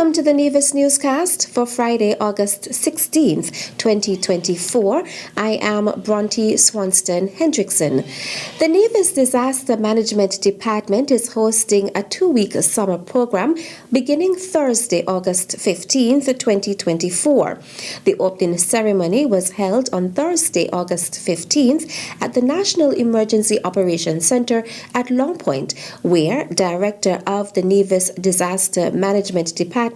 Welcome to the Nevis Newscast for Friday, August 16th, 2024. I am Bronte Swanston Hendrickson. The Nevis Disaster Management Department is hosting a 2-week summer program beginning Thursday, August 15th, 2024. The opening ceremony was held on Thursday, August 15th at the National Emergency Operations Center at Long Point, where Director of the Nevis Disaster Management Department,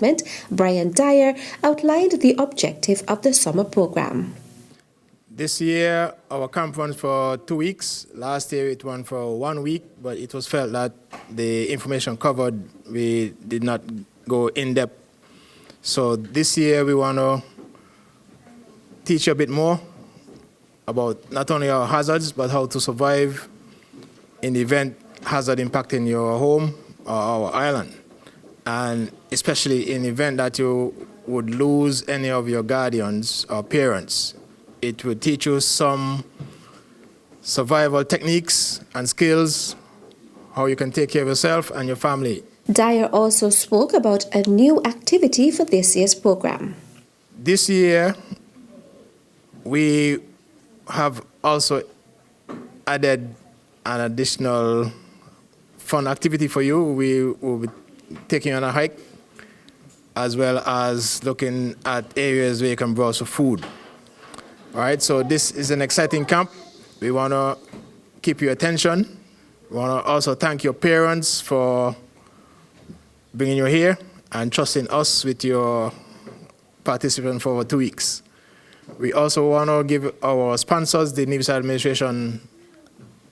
Brian Dyer, outlined the objective of the summer program. This year, our camp runs for 2 weeks. Last year, it ran for 1 week, but it was felt that the information covered, we did not go in depth. So this year, we want to teach you a bit more about not only our hazards, but how to survive in the event hazard impacting your home or our island. And especially in the event that you would lose any of your guardians or parents. It will teach you some survival techniques and skills, how you can take care of yourself and your family. Dyer also spoke about a new activity for this year's program. This year, we have also added an additional fun activity for you. We will be taking on a hike, as well as looking at areas where you can browse for food. All right, so this is an exciting camp. We want to keep your attention. We want to also thank your parents for bringing you here and trusting us with your participation for over 2 weeks. We also want to give our sponsors, the Nevis Administration,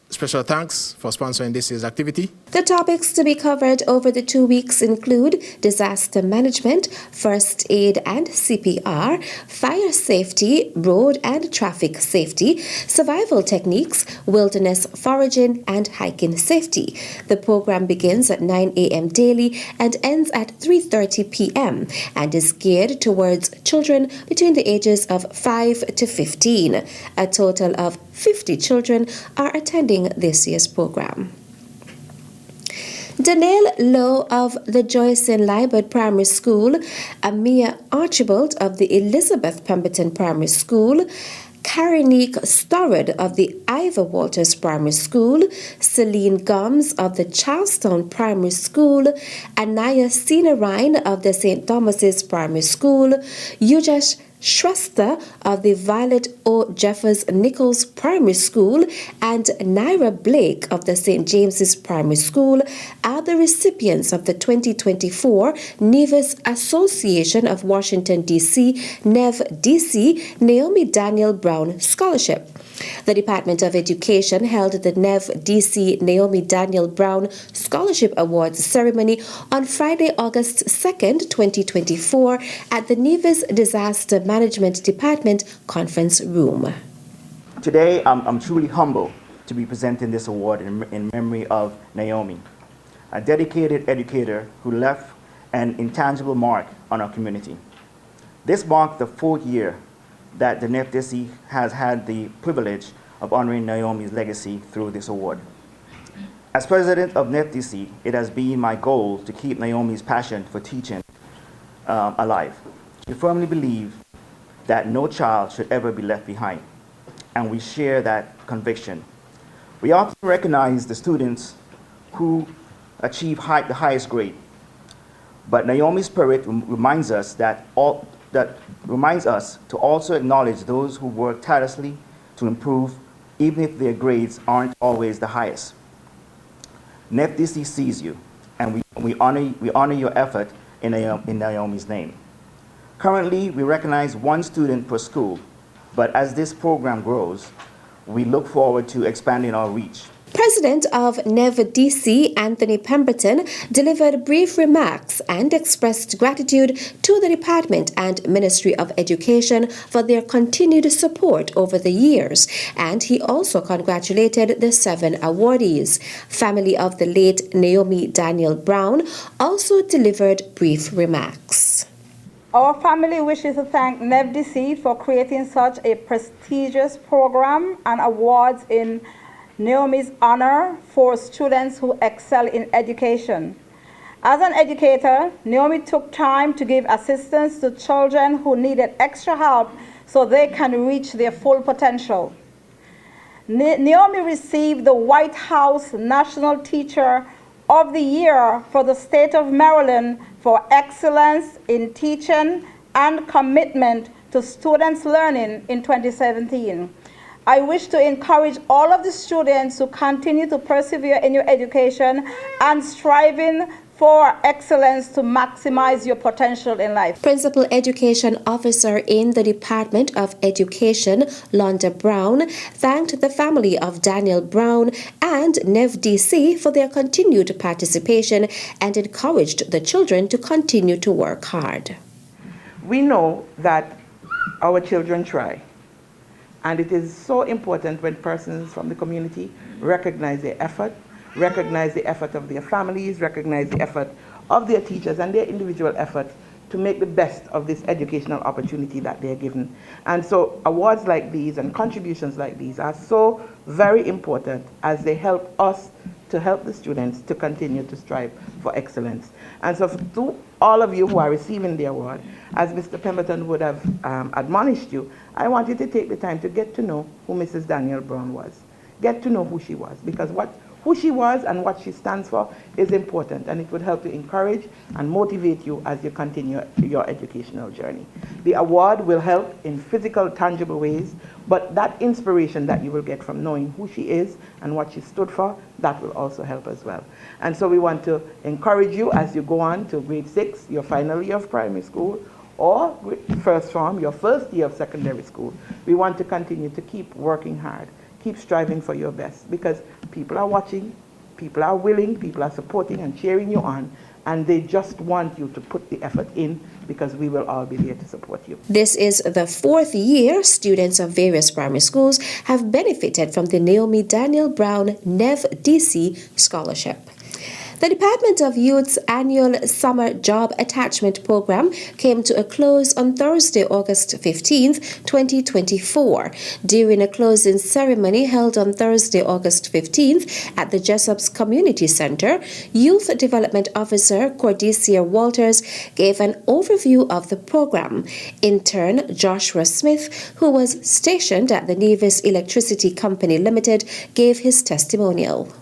special thanks for sponsoring this year's activity. The topics to be covered over the 2 weeks include disaster management, first aid and CPR, fire safety, road and traffic safety, survival techniques, wilderness foraging, and hiking safety. The program begins at 9 a.m. daily and ends at 3:30 p.m. and is geared towards children between the ages of 5 to 15. A total of 50 children are attending this year's program. Daniel-Browne of the Joycean Liebert Primary School, Amia Archibald of the Elizabeth Pemberton Primary School, Karinique Storrod of the Ivor Walters Primary School, Celine Gums of the Charlestown Primary School, Anaya Sinarine of the St. Thomas's Primary School, Ujesh Shrestha of the Violet O. Jeffers Nichols Primary School, and Naira Blake of the St. James's Primary School are the recipients of the 2024 Nevis Association of Washington, D.C. NEV-DC Naomi Daniel-Browne Scholarship. The Department of Education held the NEV-DC Naomi Daniel-Browne Scholarship Awards ceremony on Friday, August 2nd, 2024 at the Nevis Disaster Management Department Conference Room. Today, I'm truly humbled to be presenting this award in memory of Naomi, a dedicated educator who left an intangible mark on our community. This marked the 4th year that the NEV-DC has had the privilege of honoring Naomi's legacy through this award. As president of NEV-DC, it has been my goal to keep Naomi's passion for teaching alive. We firmly believe that no child should ever be left behind, and we share that conviction. We often recognize the students who achieve the highest grade, but Naomi's spirit reminds us to also acknowledge those who work tirelessly to improve, even if their grades aren't always the highest. NEV-DC sees you, and we honor your effort in Naomi's name. Currently, we recognize 1 student per school, but as this program grows, we look forward to expanding our reach. President of NEV-DC, Anthony Pemberton, delivered brief remarks and expressed gratitude to the Department and Ministry of Education for their continued support over the years, and he also congratulated the 7 awardees. Family of the late Naomi Daniel-Browne also delivered brief remarks. Our family wishes to thank NEV-DC for creating such a prestigious program and awards in Naomi's honor for students who excel in education. As an educator, Naomi took time to give assistance to children who needed extra help so they can reach their full potential. Naomi received the White House National Teacher of the Year for the state of Maryland for excellence in teaching and commitment to students' learning in 2017. I wish to encourage all of the students to continue to persevere in your education and striving for excellence to maximize your potential in life. Principal Education Officer in the Department of Education, Daniel-Browne, thanked the family of Daniel-Browne and NDMD for their continued participation and encouraged the children to continue to work hard. We know that our children try, and it is so important when persons from the community recognize their effort, recognize the effort of their families, recognize the effort of their teachers and their individual effort to make the best of this educational opportunity that they're given. And so awards like these and contributions like these are so very important as they help us to help the students to continue to strive for excellence. And so to all of you who are receiving the award, as Mr. Pemberton would have admonished you, I want you to take the time to get to know who Mrs. Daniel-Browne was. Get to know who she was, because who she was and what she stands for is important, and it would help to encourage and motivate you as you continue your educational journey. The award will help in physical, tangible ways, but that inspiration that you will get from knowing who she is and what she stood for, that will also help as well. And so we want to encourage you as you go on to grade 6, your final year of primary school, or first form, your first year of secondary school. We want to continue to keep working hard. Keep striving for your best, because people are watching, people are willing, people are supporting and cheering you on, and they just want you to put the effort in, because we will all be there to support you. This is the 4th year students of various primary schools have benefited from the Naomi Daniel-Browne NDMD Scholarship. The Department of Youth's annual Summer Job Attachment Program came to a close on Thursday, August 15, 2024. During a closing ceremony held on Thursday, August 15th at the Jessup's Community Center, Youth Development Officer Cordesia Walters gave an overview of the program. Intern Joshua Smith, who was stationed at the Nevis Electricity Company Limited, gave his testimonial.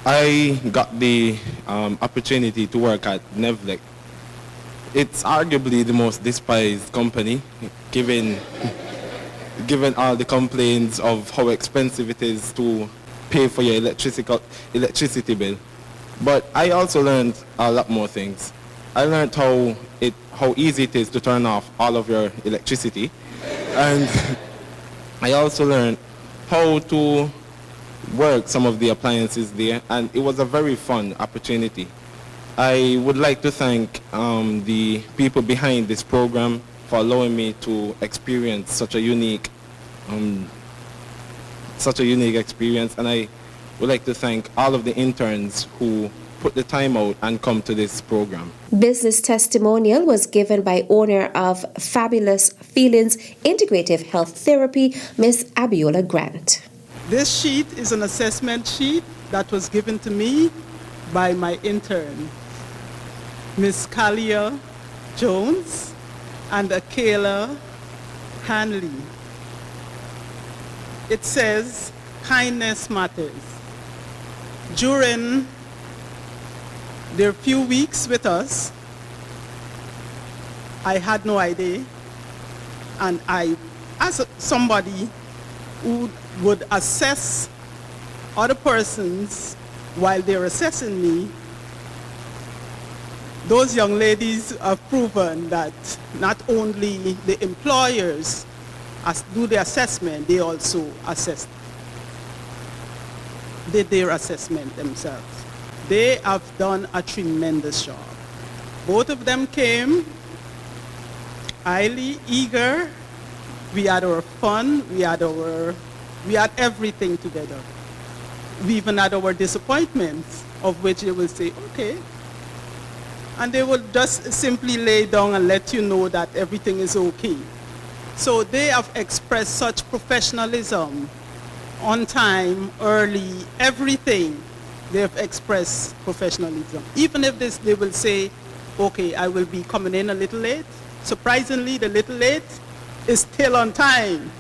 I got the opportunity to work at NEVLEC. It's arguably the most despised company, given all the complaints of how expensive it is to pay for your electricity bill. But I also learned a lot more things. I learned how easy it is to turn off all of your electricity, and I also learned how to work some of the appliances there, and it was a very fun opportunity. I would like to thank the people behind this program for allowing me to experience such a unique experience, and I would like to thank all of the interns who put the time out and come to this program. Business testimonial was given by owner of Fabulous Feelings Integrative Health Therapy, Ms. Abiola Grant. This sheet is an assessment sheet that was given to me by my intern, Ms. Kalia Jones and Akela Hanley. It says, kindness matters. During their few weeks with us, I had no idea, and as somebody who would assess other persons while they're assessing me, those young ladies have proven that not only the employers do the assessment, they also did their assessment themselves. They have done a tremendous job. Both of them came highly eager. We had our fun, we had everything together. We even had our disappointments, of which they will say, okay. And they will just simply lay down and let you know that everything is okay. So they have expressed such professionalism, on time, early, everything, They have expressed professionalism. Even if they will say, okay, I will be coming in a little late. Surprisingly, the little late is still on time.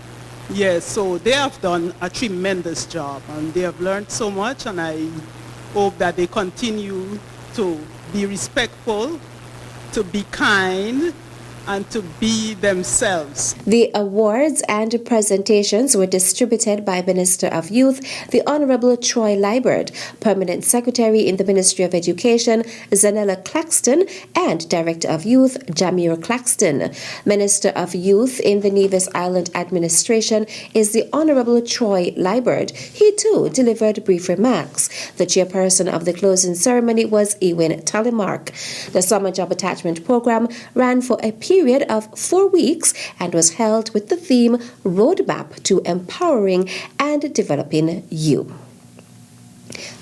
Yes, so they have done a tremendous job and they have learned so much, and I hope that they continue to be respectful, to be kind, and to be themselves. The awards and presentations were distributed by Minister of Youth, the Honorable Troy Liburd, Permanent Secretary in the Ministry of Education, Zanella Claxton, and Director of Youth, Jamir Claxton. Minister of Youth in the Nevis Island Administration is the Honorable Troy Liburd. He too delivered brief remarks. The chairperson of the closing ceremony was Ewan Tallymark. The Summer Job Attachment Program ran for a period of 4 weeks and was held with the theme Roadmap to Empowering and Developing You.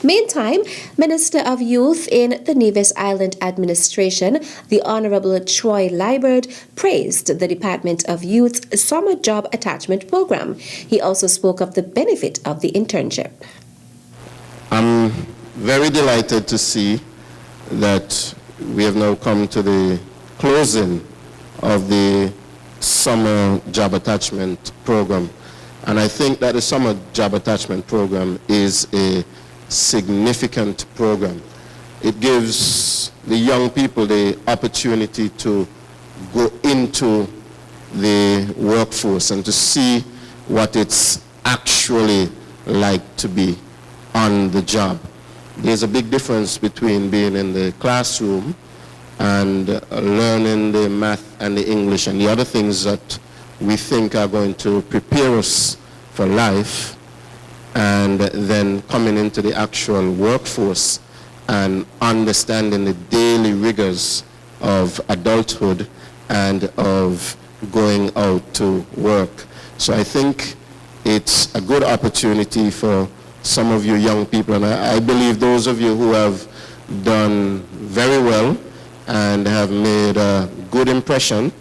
Meantime, Minister of Youth in the Nevis Island Administration, the Honorable Troy Liburd, praised the Department of Youth's Summer Job Attachment Program. He also spoke of the benefit of the internship. I'm very delighted to see that we have now come to the closing of the Summer Job Attachment Program. And I think that the Summer Job Attachment Program is a significant program. It gives the young people the opportunity to go into the workforce and to see what it's actually like to be on the job. There's a big difference between being in the classroom and learning the math and the English and the other things that we think are going to prepare us for life, and then coming into the actual workforce and understanding the daily rigors of adulthood and of going out to work. So I think it's a good opportunity for some of you young people, and I believe those of you who have done very well and have made a good impression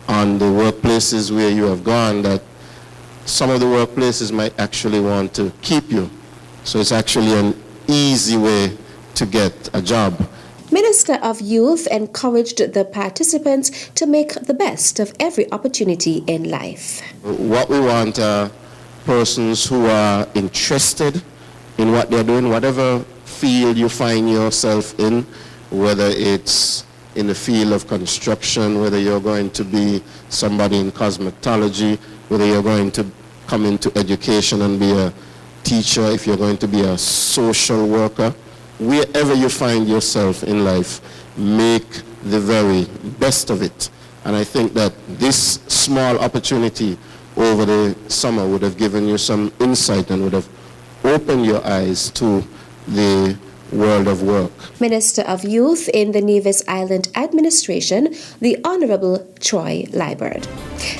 on the workplaces where you have gone, that some of the workplaces might actually want to keep you. So it's actually an easy way to get a job. Minister of Youth encouraged the participants to make the best of every opportunity in life. What we want are persons who are interested in what they're doing, whatever field you find yourself in, whether it's in the field of construction, whether you're going to be somebody in cosmetology, whether you're going to come into education and be a teacher, if you're going to be a social worker, wherever you find yourself in life, make the very best of it. And I think that this small opportunity over the summer would have given you some insight and would have opened your eyes to the world of work. Minister of Youth in the Nevis Island Administration, the Honorable Troy Liburd.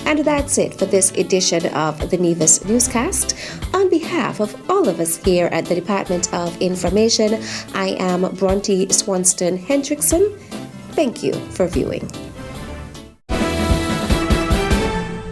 And that's it for this edition of the Nevis Newscast. On behalf of all of us here at the Department of Information, I am Bronte Swanston Hendrickson. Thank you for viewing.